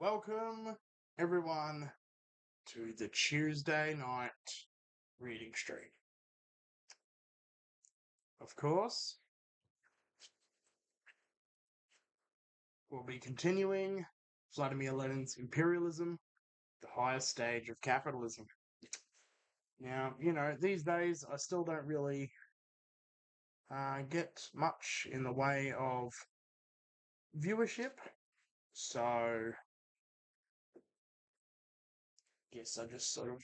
Welcome, everyone, to the Tuesday night reading stream. Of course, we'll be continuing Vladimir Lenin's Imperialism, the highest stage of capitalism. Now, these days I still don't really get much in the way of viewership, so guess I just sort of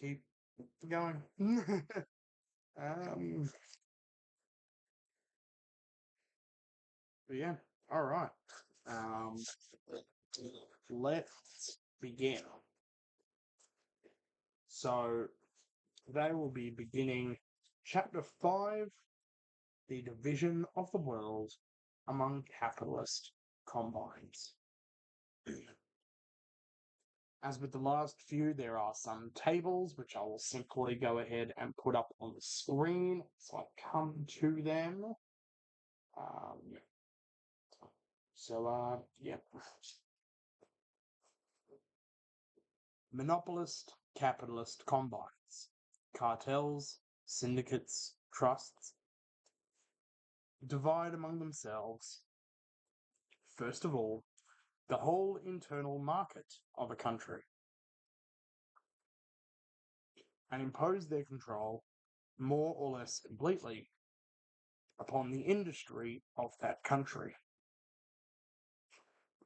keep going. But yeah, all right. Let's begin. So today we'll be beginning chapter 5, the division of the world among capitalist combines. As with the last few, there are some tables which I will simply go ahead and put up on the screen so I come to them. Yeah. Monopolist, capitalist combines, cartels, syndicates, trusts, divide among themselves, first of all, the whole internal market of a country, and impose their control more or less completely upon the industry of that country.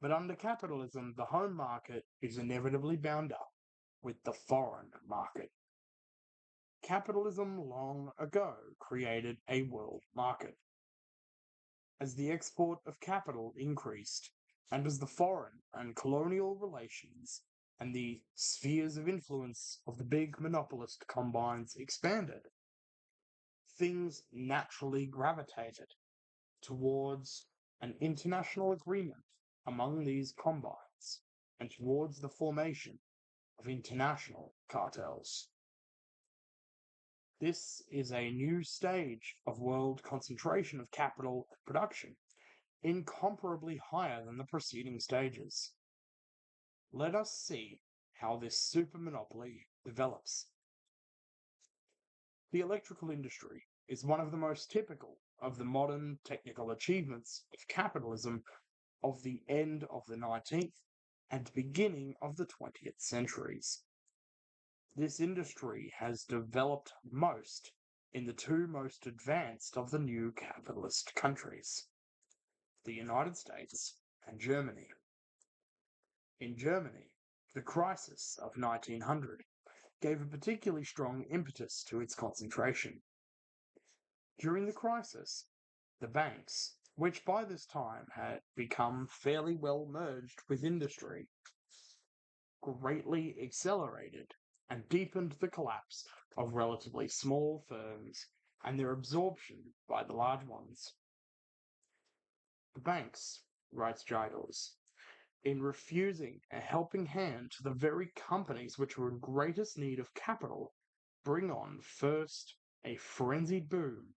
But under capitalism, the home market is inevitably bound up with the foreign market. Capitalism long ago created a world market. As the export of capital increased, and as the foreign and colonial relations and the spheres of influence of the big monopolist combines expanded, things naturally gravitated towards an international agreement among these combines and towards the formation of international cartels. This is a new stage of world concentration of capital and production, incomparably higher than the preceding stages. Let us see how this super monopoly develops. The electrical industry is one of the most typical of the modern technical achievements of capitalism of the end of the 19th and beginning of the 20th centuries. This industry has developed most in the two most advanced of the new capitalist countries, the United States and Germany. In Germany, the crisis of 1900 gave a particularly strong impetus to its concentration. During the crisis, the banks, which by this time had become fairly well merged with industry, greatly accelerated and deepened the collapse of relatively small firms and their absorption by the large ones. The banks, writes Giles, in refusing a helping hand to the very companies which were in greatest need of capital, bring on first a frenzied boom,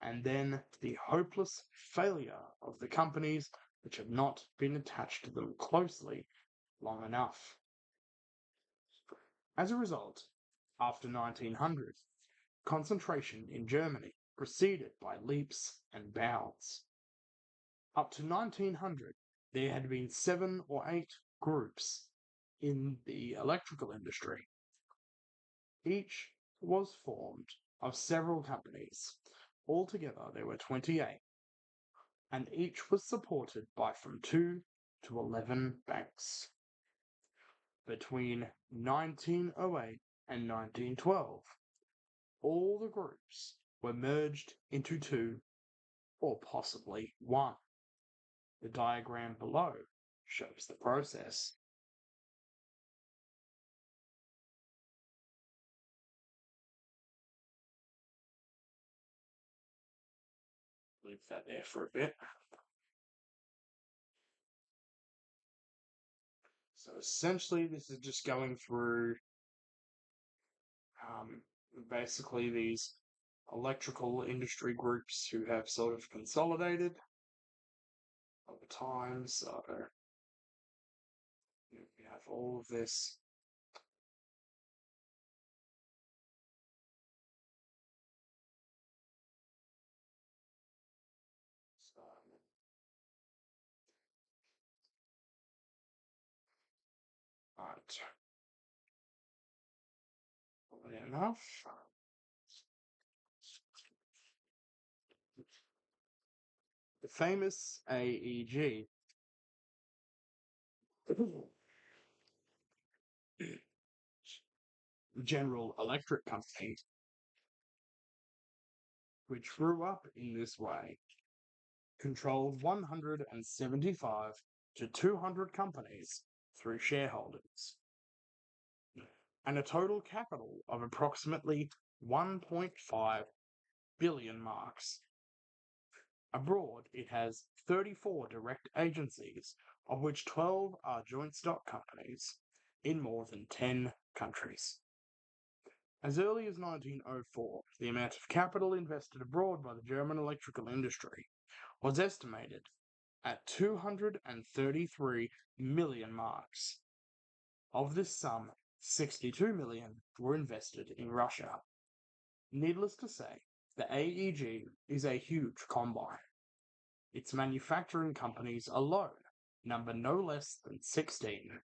and then the hopeless failure of the companies which have not been attached to them closely long enough. As a result, after 1900, concentration in Germany proceeded by leaps and bounds. Up to 1900, there had been 7 or 8 groups in the electrical industry. Each was formed of several companies. Altogether, there were 28, and each was supported by from 2 to 11 banks. Between 1908 and 1912, all the groups were merged into 2 or possibly 1. The diagram below shows the process. Leave that there for a bit. So essentially, this is just going through basically these electrical industry groups who have sort of consolidated over time. So all of this. So, right. Probably enough. The famous AEG General Electric Company, which grew up in this way, controlled 175 to 200 companies through shareholders, and a total capital of approximately 1.5 billion marks. Abroad, it has 34 direct agencies, of which 12 are joint stock companies, in more than 10 countries. As early as 1904, the amount of capital invested abroad by the German electrical industry was estimated at 233 million marks. Of this sum, 62 million were invested in Russia. Needless to say, the AEG is a huge combine. Its manufacturing companies alone number no less than 16,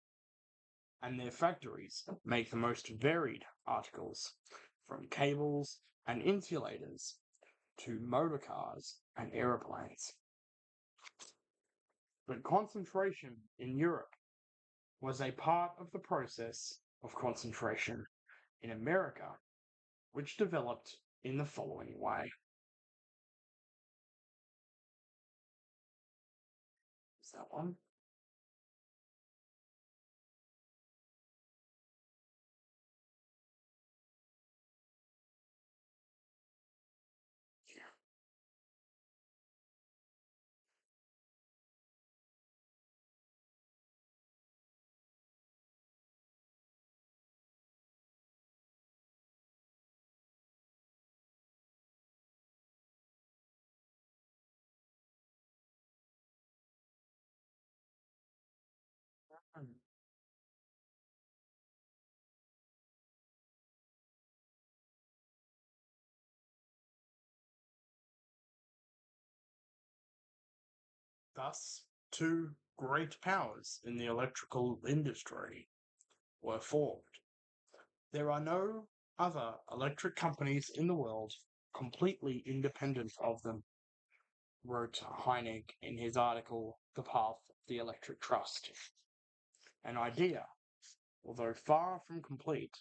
and their factories make the most varied articles, from cables and insulators to motor cars and aeroplanes. But concentration in Europe was a part of the process of concentration in America, which developed in the following way. Is that one? Yeah. Thus, two great powers in the electrical industry were formed. There are no other electric companies in the world completely independent of them, wrote Heineck in his article The Path of the Electric Trust. An idea, although far from complete,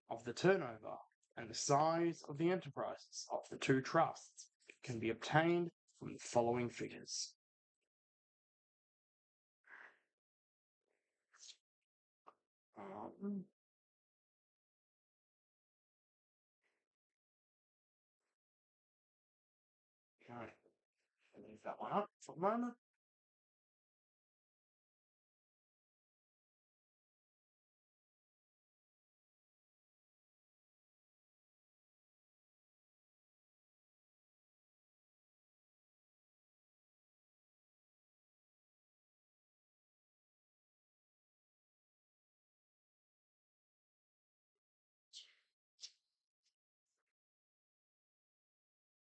of the turnover and the size of the enterprises of the two trusts can be obtained from the following figures. Um, okay, leave that one up for a moment.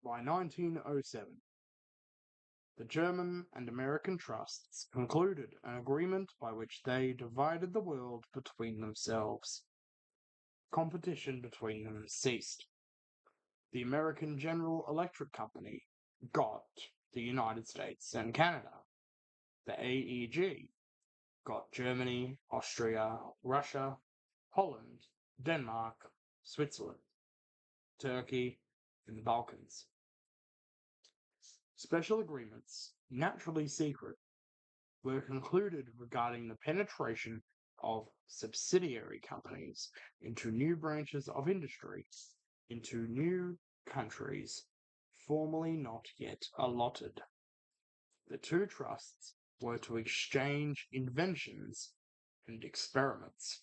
By 1907, the German and American trusts concluded an agreement by which they divided the world between themselves. Competition between them ceased. The American General Electric Company got the United States and Canada. The AEG got Germany, Austria, Russia, Holland, Denmark, Switzerland, Turkey, and the Balkans. Special agreements, naturally secret, were concluded regarding the penetration of subsidiary companies into new branches of industry, into new countries formerly not yet allotted. The two trusts were to exchange inventions and experiments.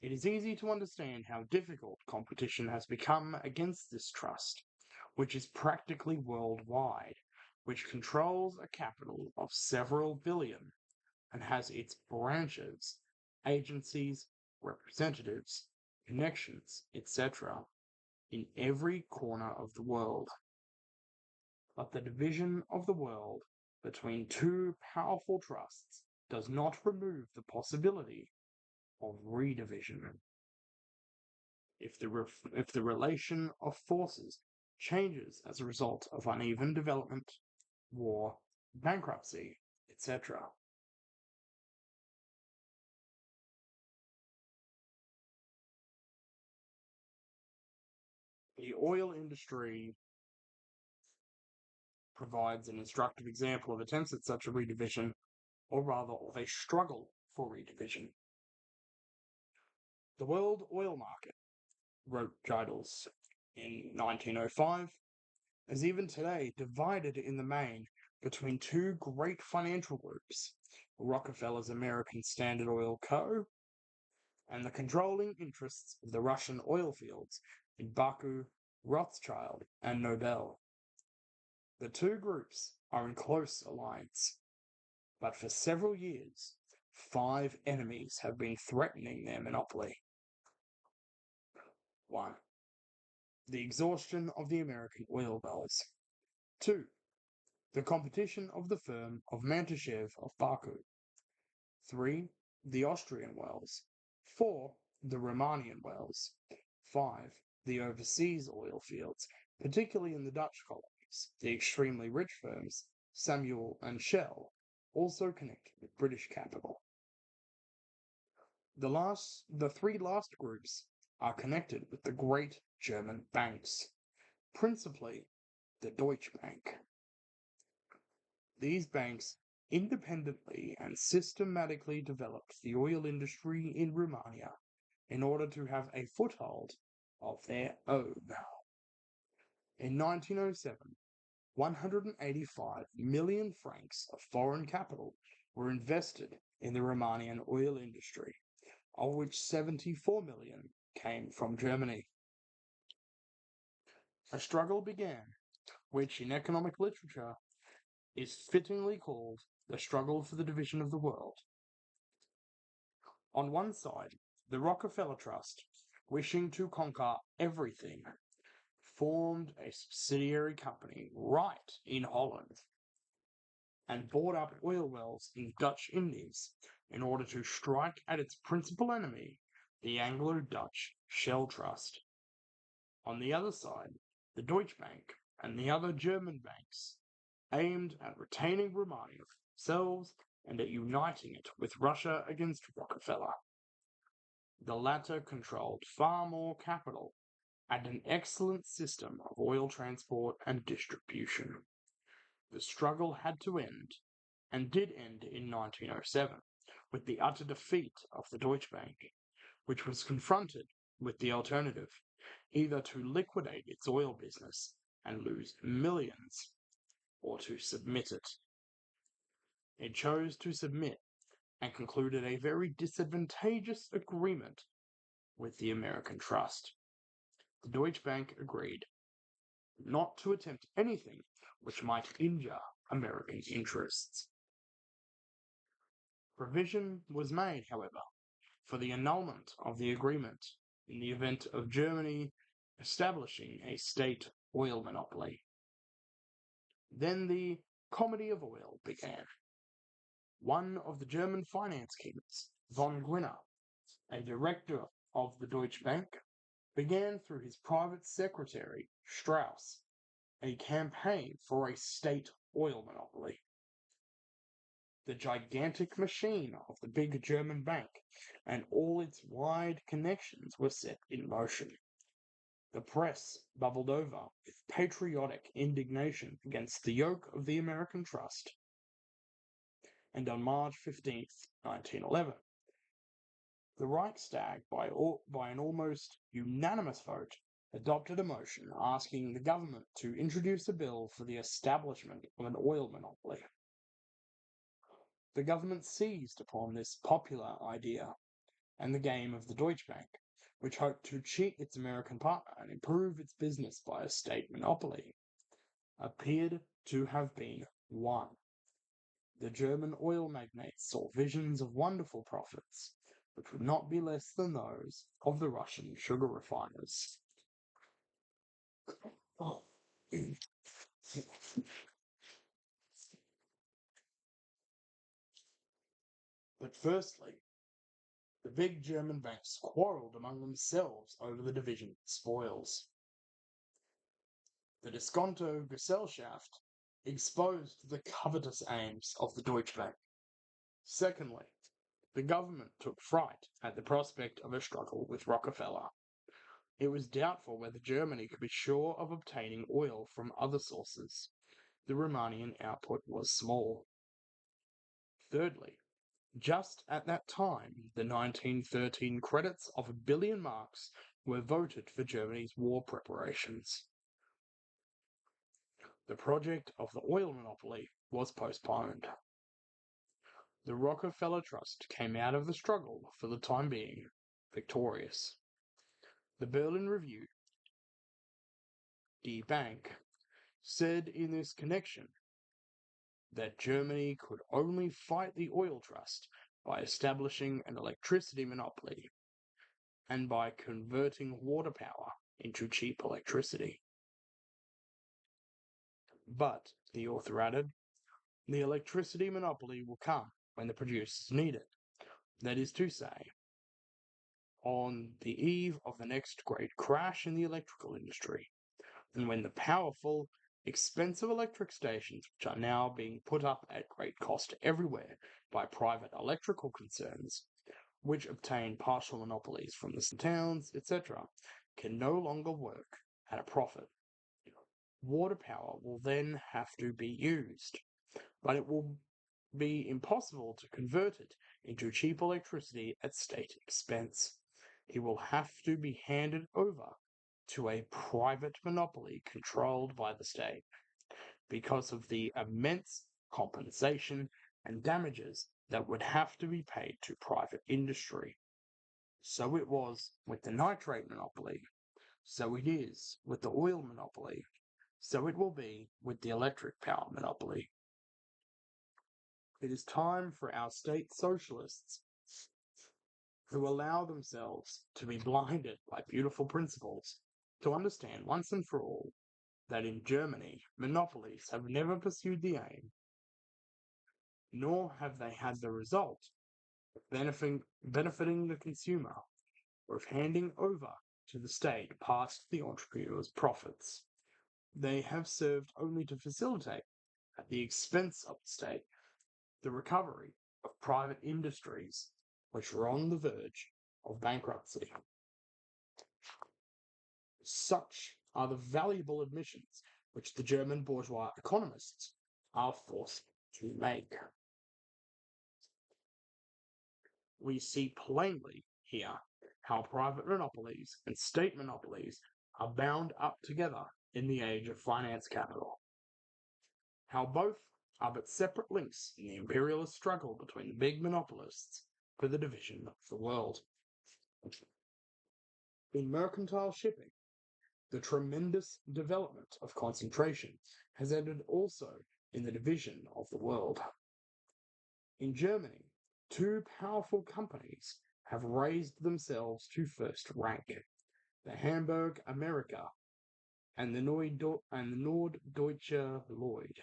It is easy to understand how difficult competition has become against this trust, which is practically worldwide, which controls a capital of several billion, and has its branches, agencies, representatives, connections, etc., in every corner of the world. But the division of the world between two powerful trusts does not remove the possibility of redivision. If the relation of forces changes as a result of uneven development, war, bankruptcy, etc. The oil industry provides an instructive example of attempts at such a redivision, or rather of a struggle for redivision. The world oil market, wrote Giddels in 1905, is even today divided in the main between two great financial groups, Rockefeller's American Standard Oil Co. and the controlling interests of the Russian oil fields in Baku, Rothschild, and Nobel. The two groups are in close alliance, but for several years, 5 enemies have been threatening their monopoly. 1. The exhaustion of the American oil wells. 2. The competition of the firm of Mantashev of Baku. 3. The Austrian wells. 4. The Romanian wells. 5. The overseas oil fields, particularly in the Dutch colonies, the extremely rich firms, Samuel and Shell, also connected with British capital. The 3 last groups are connected with the great German banks, principally the Deutsche Bank. These banks independently and systematically developed the oil industry in Romania in order to have a foothold of their own. In 1907, 185 million francs of foreign capital were invested in the Romanian oil industry, of which 74 million came from Germany. A struggle began, which in economic literature is fittingly called the struggle for the division of the world. On one side, the Rockefeller Trust, wishing to conquer everything, formed a subsidiary company right in Holland and bought up oil wells in Dutch Indies in order to strike at its principal enemy, the Anglo-Dutch Shell Trust. On the other side, the Deutsche Bank and the other German banks aimed at retaining Romania for themselves and at uniting it with Russia against Rockefeller. The latter controlled far more capital and an excellent system of oil transport and distribution. The struggle had to end, and did end in 1907, with the utter defeat of the Deutsche Bank, which was confronted with the alternative, either to liquidate its oil business and lose millions, or to submit it. It chose to submit and concluded a very disadvantageous agreement with the American Trust. The Deutsche Bank agreed not to attempt anything which might injure American interests. Provision was made, however, for the annulment of the agreement in the event of Germany establishing a state oil monopoly. Then the Comedy of Oil began. One of the German finance kings, von Gwinner, a director of the Deutsche Bank, began through his private secretary, Strauss, a campaign for a state oil monopoly. The gigantic machine of the big German bank and all its wide connections were set in motion. The press bubbled over with patriotic indignation against the yoke of the American Trust. And on March 15th, 1911, the Reichstag, by an almost unanimous vote, adopted a motion asking the government to introduce a bill for the establishment of an oil monopoly. The government seized upon this popular idea, and the game of the Deutsche Bank, which hoped to cheat its American partner and improve its business by a state monopoly, appeared to have been won. The German oil magnates saw visions of wonderful profits, which would not be less than those of the Russian sugar refiners. Oh. But firstly, the big German banks quarrelled among themselves over the division of spoils. The Diskonto Gesellschaft exposed the covetous aims of the Deutsche Bank. Secondly, the government took fright at the prospect of a struggle with Rockefeller. It was doubtful whether Germany could be sure of obtaining oil from other sources. The Romanian output was small. Thirdly, just at that time, the 1913 credits of £1 billion were voted for Germany's war preparations. The project of the oil monopoly was postponed. The Rockefeller Trust came out of the struggle, for the time being, victorious. The Berlin Review, Die Bank, said in this connection that Germany could only fight the oil trust by establishing an electricity monopoly and by converting water power into cheap electricity. But, the author added, the electricity monopoly will come when the producers need it. That is to say, on the eve of the next great crash in the electrical industry, and when the powerful, expensive electric stations, which are now being put up at great cost everywhere by private electrical concerns, which obtain partial monopolies from the towns, etc., can no longer work at a profit. Water power will then have to be used, but it will be impossible to convert it into cheap electricity at state expense. It will have to be handed over to a private monopoly controlled by the state because of the immense compensation and damages that would have to be paid to private industry. So it was with the nitrate monopoly, so it is with the oil monopoly, so it will be with the electric power monopoly. It is time for our state socialists who allow themselves to be blinded by beautiful principles to understand once and for all that in Germany monopolies have never pursued the aim, nor have they had the result of benefiting the consumer or of handing over to the state part of the entrepreneur's profits. They have served only to facilitate, at the expense of the state, the recovery of private industries which were on the verge of bankruptcy. Such are the valuable admissions which the German bourgeois economists are forced to make. We see plainly here how private monopolies and state monopolies are bound up together in the age of finance capital. How both are but separate links in the imperialist struggle between the big monopolists for the division of the world. In mercantile shipping, the tremendous development of concentration has ended also in the division of the world. In Germany, two powerful companies have raised themselves to first rank, the Hamburg America and the Norddeutsche Lloyd,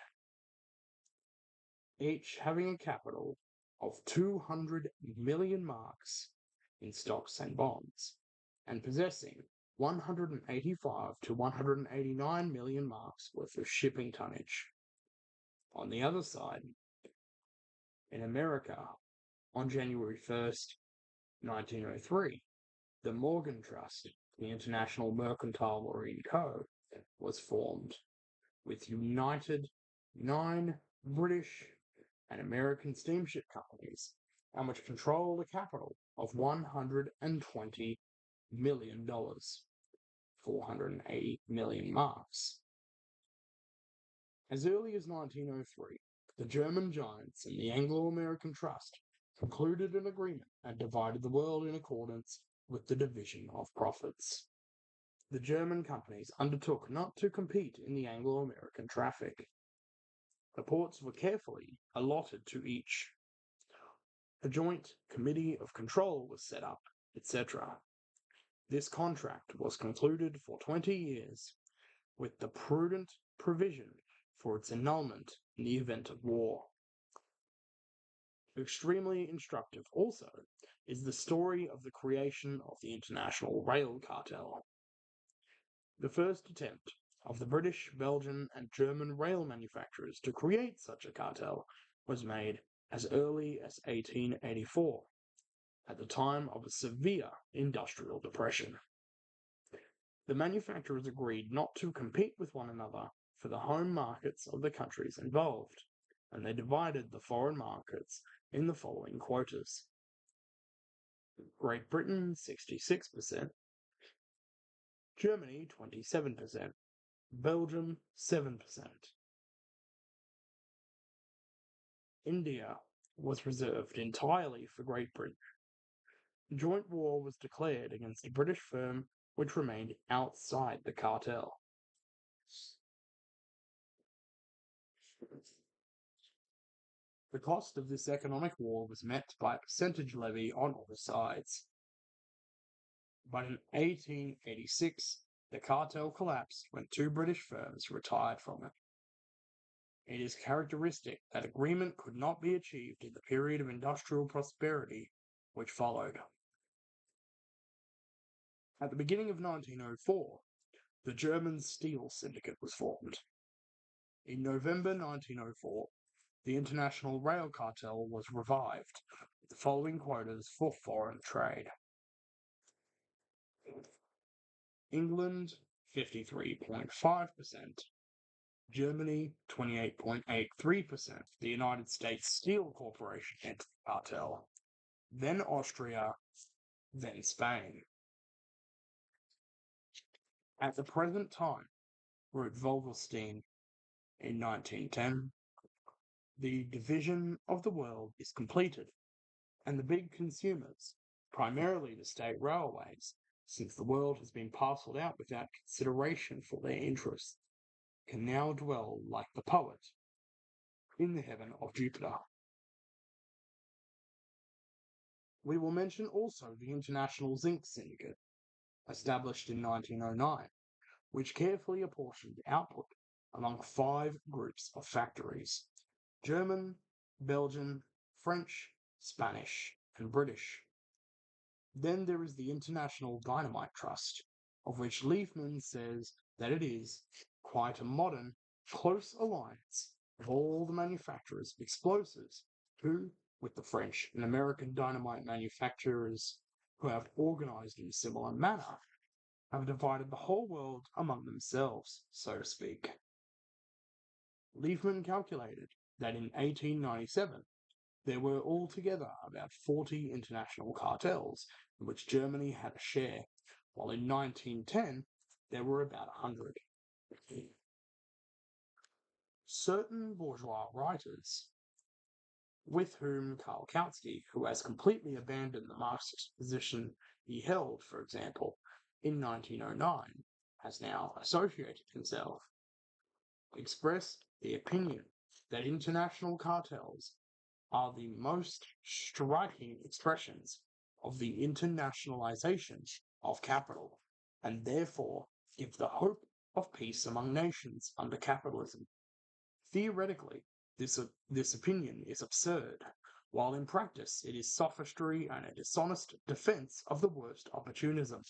each having a capital of 200 million marks in stocks and bonds, and possessing 185 to 189 million marks worth of shipping tonnage. On the other side, in America, on January 1st, 1903, the Morgan Trust, the International Mercantile Marine Co., was formed, with united 9 British and American steamship companies, and which controlled a capital of $120 million, 480 million marks. As early as 1903, the German giants and the Anglo-American Trust concluded an agreement and divided the world in accordance with the division of profits. The German companies undertook not to compete in the Anglo-American traffic. The ports were carefully allotted to each. A joint committee of control was set up, etc. This contract was concluded for 20 years, with the prudent provision for its annulment in the event of war. Extremely instructive also is the story of the creation of the International Rail Cartel. The first attempt of the British, Belgian, and German rail manufacturers to create such a cartel was made as early as 1884, at the time of a severe industrial depression. The manufacturers agreed not to compete with one another for the home markets of the countries involved, and they divided the foreign markets in the following quotas. Great Britain 66%, Germany 27%, Belgium 7%. India was reserved entirely for Great Britain. Joint war was declared against a British firm which remained outside the cartel. The cost of this economic war was met by a percentage levy on all sides. But in 1886, the cartel collapsed when two British firms retired from it. It is characteristic that agreement could not be achieved in the period of industrial prosperity which followed. At the beginning of 1904, the German Steel Syndicate was formed. In November 1904, the International Rail Cartel was revived, with the following quotas for foreign trade. England 53.5%, Germany 28.83%, the United States Steel Corporation entered the cartel, then Austria, then Spain. At the present time, we're at Vogelstein in 1910, the division of the world is completed, and the big consumers, primarily the state railways, since the world has been parcelled out without consideration for their interests, can now dwell like the poet in the heaven of Jupiter. We will mention also the International Zinc Syndicate, established in 1909, which carefully apportioned output among 5 groups of factories: German, Belgian, French, Spanish, and British. Then there is the International Dynamite Trust, of which Leifman says that it is quite a modern, close alliance of all the manufacturers of explosives who, with the French and American dynamite manufacturers who have organized in a similar manner, have divided the whole world among themselves, so to speak. Leifman calculated that in 1897 there were altogether about 40 international cartels in which Germany had a share, while in 1910 there were about 100. Certain bourgeois writers, with whom Karl Kautsky, who has completely abandoned the Marxist position he held, for example, in 1909, has now associated himself, expressed the opinion that international cartels are the most striking expressions of the internationalization of capital, and therefore give the hope of peace among nations under capitalism. Theoretically, this opinion is absurd, while in practice it is sophistry and a dishonest defense of the worst opportunism.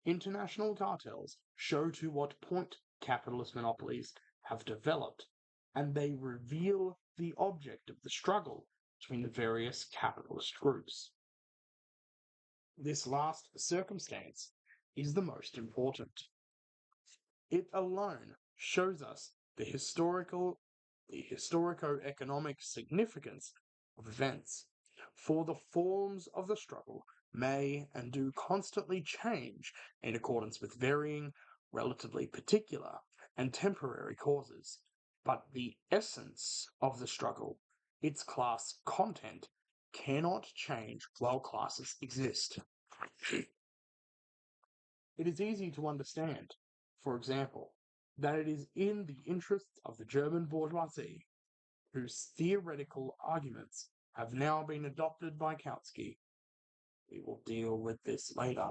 International cartels show to what point capitalist monopolies have developed, and they reveal the object of the struggle between the various capitalist groups. This last circumstance is the most important. It alone shows us the historico-economic significance of events, for the forms of the struggle may and do constantly change in accordance with varying, relatively particular, and temporary causes, but the essence of the struggle, its class content, cannot change while classes exist. It is easy to understand, for example, that it is in the interests of the German bourgeoisie, whose theoretical arguments have now been adopted by Kautsky. We will deal with this later.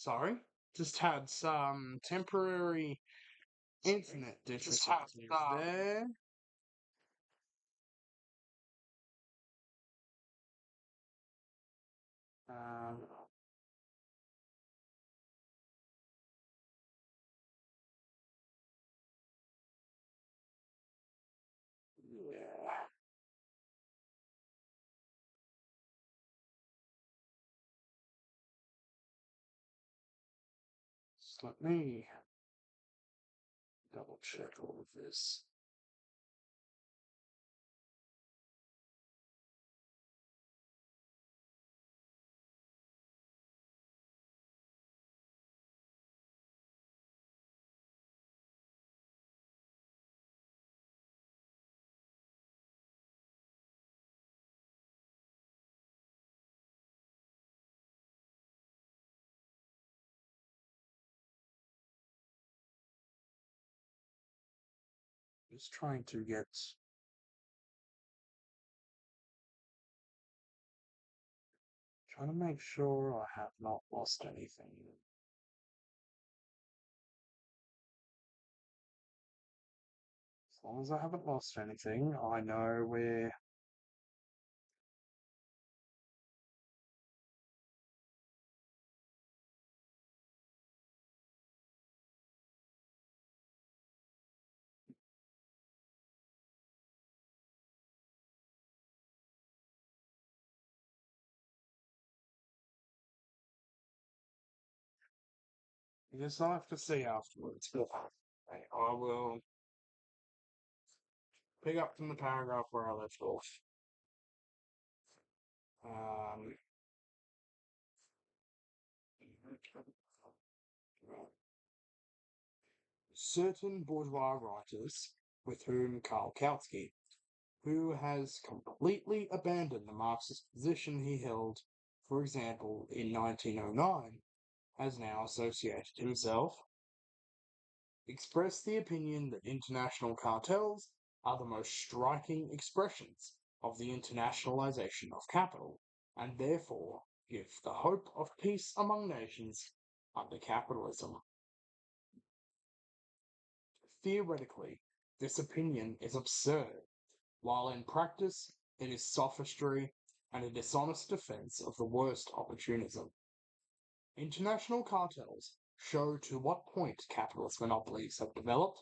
Sorry, just had some temporary internet difficulties there. Um, yeah. Just let me double check all of this. Just trying to get. Trying to make sure I have not lost anything. As long as I haven't lost anything, I know where. I guess I'll have to see afterwards. But I will pick up from the paragraph where I left off. Um, certain bourgeois writers, with whom Karl Kautsky, who has completely abandoned the Marxist position he held, for example, in 1909, has now associated himself, expressed the opinion that international cartels are the most striking expressions of the internationalization of capital, and therefore give the hope of peace among nations under capitalism. Theoretically, this opinion is absurd, while in practice it is sophistry and a dishonest defense of the worst opportunism. International cartels show to what point capitalist monopolies have developed,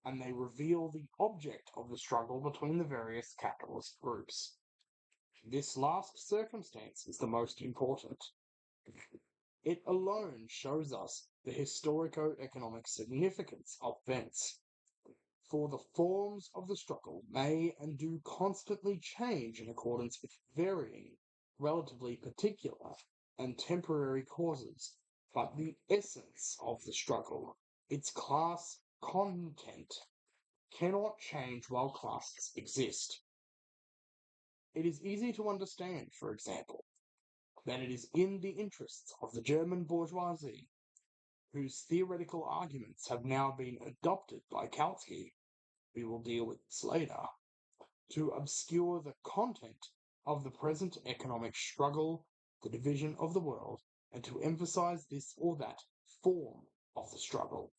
and they reveal the object of the struggle between the various capitalist groups. This last circumstance is the most important. It alone shows us the historico-economic significance of events, for the forms of the struggle may and do constantly change in accordance with varying, relatively particular, and temporary causes, but the essence of the struggle, its class content, cannot change while classes exist. It is easy to understand, for example, that it is in the interests of the German bourgeoisie, whose theoretical arguments have now been adopted by Kautsky, we will deal with this later, to obscure the content of the present economic struggle, the division of the world, and to emphasize this or that form of the struggle.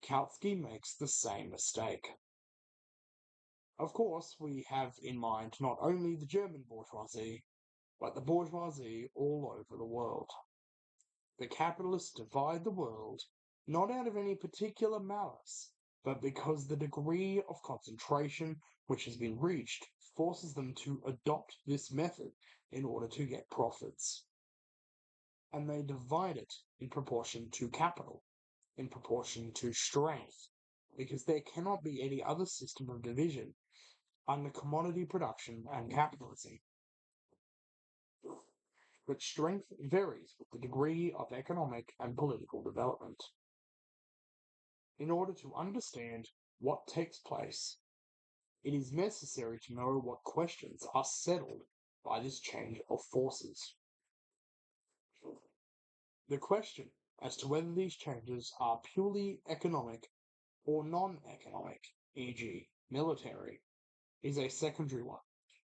Kautsky makes the same mistake. Of course, we have in mind not only the German bourgeoisie, but the bourgeoisie all over the world. The capitalists divide the world not out of any particular malice, but because the degree of concentration which has been reached forces them to adopt this method in order to get profits. And they divide it in proportion to capital, in proportion to strength, because there cannot be any other system of division under commodity production and capitalism. But strength varies with the degree of economic and political development. In order to understand what takes place, it is necessary to know what questions are settled by this change of forces. The question as to whether these changes are purely economic or non-economic, e.g., military, is a secondary one,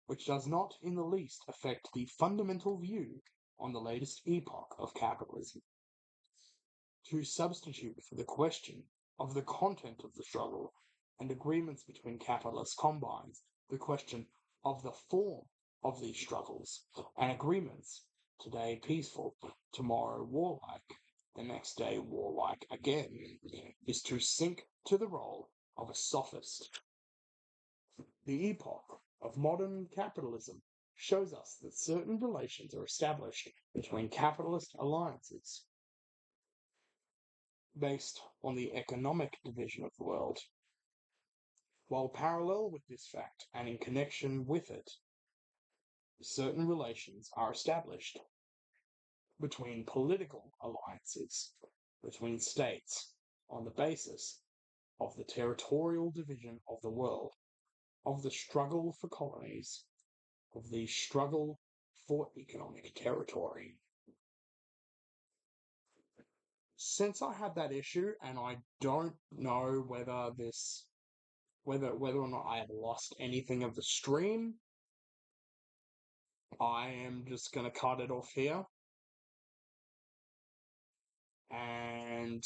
which does not in the least affect the fundamental view on the latest epoch of capitalism. To substitute for the question of the content of the struggle and agreements between capitalist combines the question of the form of these struggles and agreements, today peaceful, tomorrow warlike, the next day warlike again, is to sink to the role of a sophist. The epoch of modern capitalism shows us that certain relations are established between capitalist alliances based on the economic division of the world. While parallel with this fact and in connection with it, certain relations are established between political alliances, between states, on the basis of the territorial division of the world, of the struggle for colonies, of the struggle for economic territory. Since I had that issue, and I don't know whether or not I have lost anything of the stream, I am just gonna cut it off here. And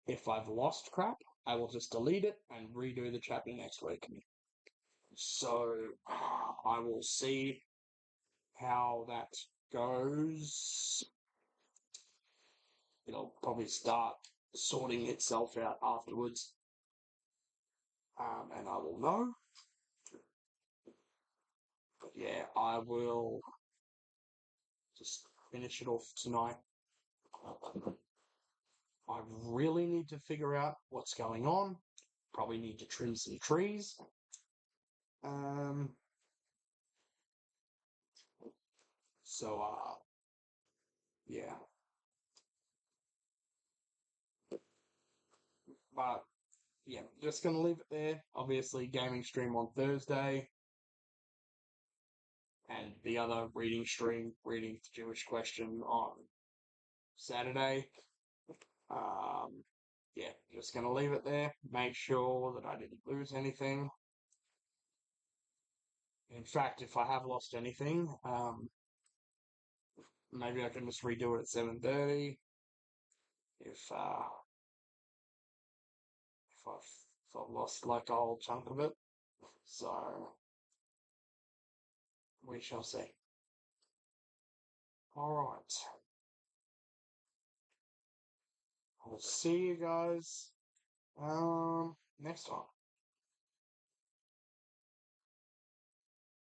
if I've lost crap, I will just delete it and redo the chapter next week. So I will see how that goes. It'll probably start sorting itself out afterwards. And I will know. But yeah, I will just finish it off tonight. I really need to figure out what's going on. Probably need to trim some trees. So, yeah. But, yeah, just gonna leave it there. Obviously, gaming stream on Thursday. And the other reading stream, reading the Jewish question on Saturday. Yeah, just gonna leave it there. Make sure that I didn't lose anything. In fact, if I have lost anything, maybe I can just redo it at 7:30. If I've lost like a whole chunk of it, so we shall see. All right, I'll see you guys next time.